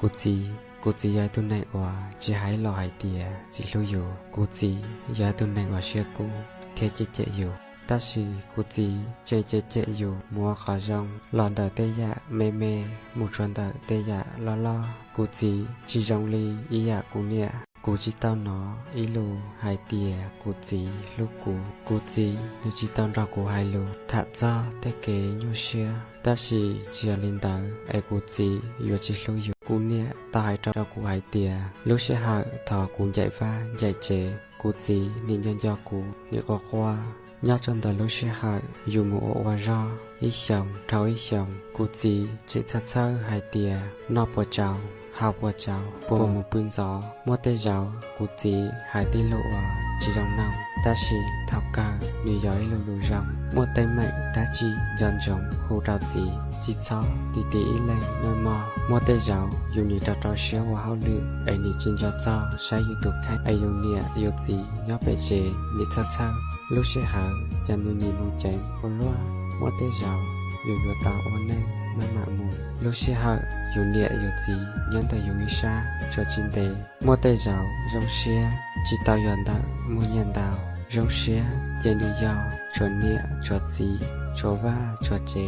กูจียายตุนไหนว่าจะให้รอให้เตียจิลุอยู่กูจียายตุนไหนว่าเชื่อกูเทเจอยู่แต่สิกูจีเจอยู่มัวขาจงหลอนแต่เตยะเมมุชวนแต่เตยะล้อกูจีจีจงลีอียะกูเนี่ยกูจีต้าหนออีลูหายเตียกูจีลูกกูจีนูจีต้าเรากูหายลูถ้าเจ้าแต่เกยยูเชื่อแต่สิเจียลินดาไอกูจีอยู่จิลุอยู่กูเนี่ยตายเรากูหายเตียลูกเชื่อหาทอกูใหญ่ฟ้าใหญ่เจกูจีนินยันยอกูนี่ก็ว่าnhớ trong đời lúc xưa hại dù mùa hoa ra ý chồng thấu ý chồng cụ gì chỉ thật sơ hai tia nó bỏ chào hào bỏ chào bộ một bươn gió mua tê gió cụ gì hai tê lộ chỉ trong nòng ta chỉ thao ca nuôi giói lù rong mua tay mạnh đã chỉ dần rộng hồ đào gì chỉ cho tí lên nơi mò mua tê gió dù nhị đào trò xéo hoa hao lự ấy nhị trên gió cho sai yêu tục khách ấy yêu nia yêu gì nhớ bể chê nhị thật sơ lúc xưa hại chẳng như nhị mong chén con loa mua tê gió dù vừa tao ôn nên mà mù lúc xưa hại dù nia yêu gì nhân tay yêu ý xa cho chín tế mua tê gió rong xia chỉ tao yon đạo mua nhân đạo rong xia trên đi gió cho nia cho gì cho va cho chế